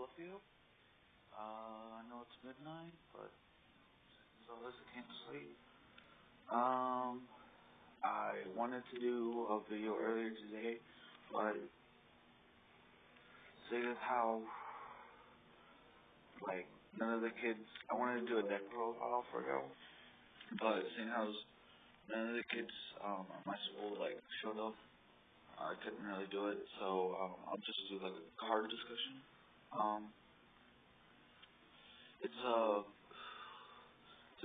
with you. I know it's midnight, but so this I can't sleep. Um, I wanted to do a video earlier today, but seeing as how like none of the kids, I wanted to do a deck profile for them, but seeing how none of the kids at my school like showed up, I couldn't really do it. So I'll just do like a card discussion. Um, it's a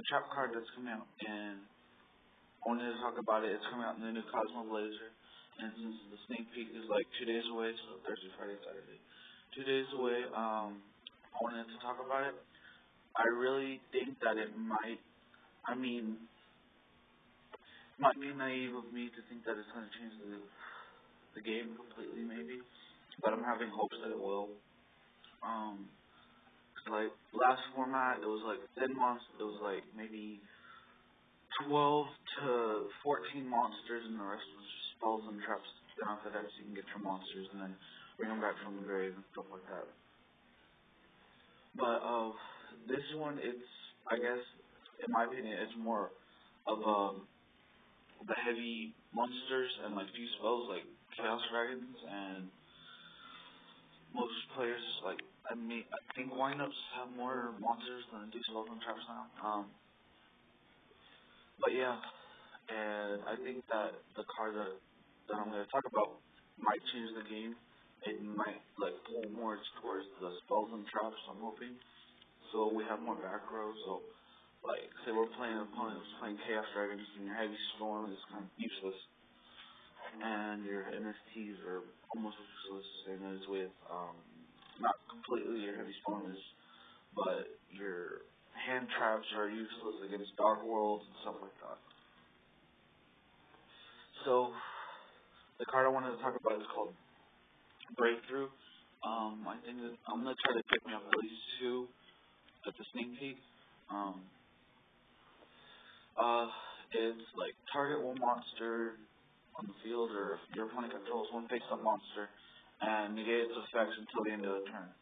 trap card that's coming out, and I wanted to talk about it. It's coming out in the new Cosmo Blazer, and since the sneak peek is like 2 days away, so Thursday, Friday, Saturday, 2 days away, I wanted to talk about it. I really think that it might. I mean, it might be naive of me to think that it's going to change the game completely, maybe, but I'm having hopes that it will. Um, like last format, it was like 10 months. It was like maybe 12 to 14 monsters, and the rest was just spells and traps. Then after that, so you can get your monsters and then bring them back from the grave and stuff like that. But this one, it's, I guess, in my opinion, it's more of the heavy monsters and like few spells like Chaos Dragons, and most players like, I think windups have more monsters than do spells and traps now. But yeah, and I think that the card that I'm going to talk about might change the game. It might like pull more towards the spells and traps, I'm hoping. So we have more back row. So like say we're playing an opponent who's playing Chaos Dragons, and your heavy storm is kind of useless, and your NSTs are almost useless, same as with not completely your heavy storm is, but your hand traps are useless against Dark Worlds and stuff like that. So the card I wanted to talk about is called Breakthrough. I think that I'm gonna try to pick me up at least two at the sneak peek. Um, it's like target one monster on the field, or if your opponent controls one face-up monster, and negate its effects until the end of the turn.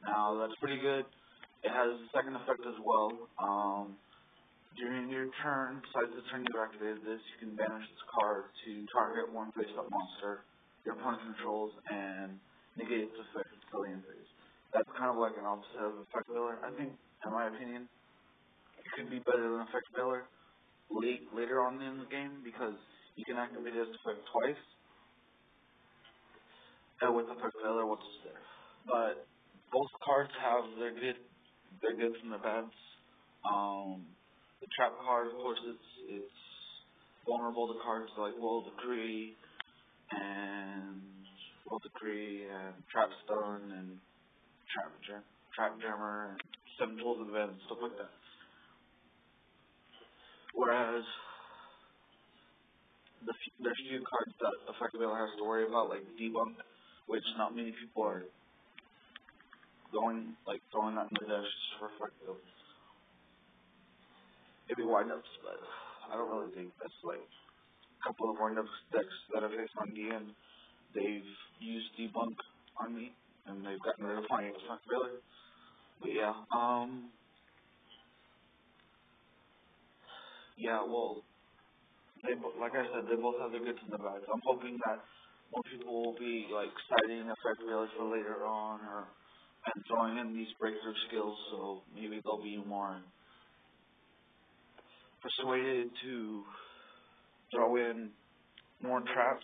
Now that's pretty good. It has a second effect as well. During your turn, besides the turn you activated this, you can banish this card to target one face-up monster your opponent controls and negate its effect until the end phase. That's kind of like an opposite of effect filler. I think, in my opinion, it could be better than effect filler later on in the game, because you can activate this effect twice, and with effect filler once it's there. But both cards have their goods and their bads. The trap card, of course, it's vulnerable to cards like Will Decree and Trap Stun and Trap Jammer and Seven Tools of Event and stuff like that. Whereas there's few cards that effectively has to worry about, like Debunk, which not many people are throwing that in the deck just for effective. Maybe windups, but I don't really think that's like a couple of windups decks that I've faced on DN. They've used Debunk on me, and they've gotten rid of my effect really. But yeah, well, like I said, they both have their goods and their bads. I'm hoping that more people will be like citing effect village for later on, and throwing in these breakthrough skills, so maybe they'll be more persuaded to throw in more traps,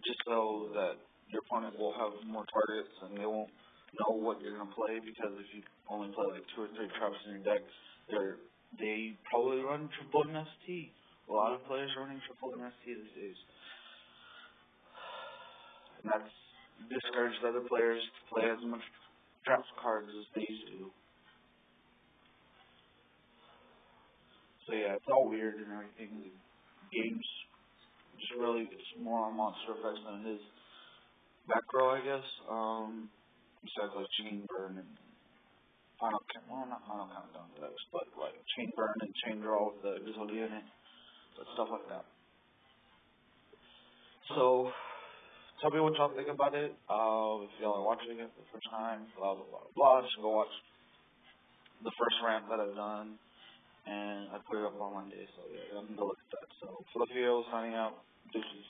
just so that your opponent will have more targets and they won't know what you're gonna play, because if you only play like 2 or 3 traps in your deck, they probably run triple MST. A lot of players are running triple MST these days, and that's discouraged other players to play as much traps cards as they used to. So yeah, it's all weird and everything. The game's just really, it's more on monster effects than it is back row, I guess. Besides like Chain Burn and not Final Countdown decks, but like Chain Burn and Chain Draw with the Exodia in it, but stuff like that. So tell me what y'all think about it. If y'all are watching it for the first time, blah, blah, blah, blah, just go watch the first rant that I've done, and I put it up on Monday, so yeah, I'm gonna go look at that. So, Filipino signing out. Deuces.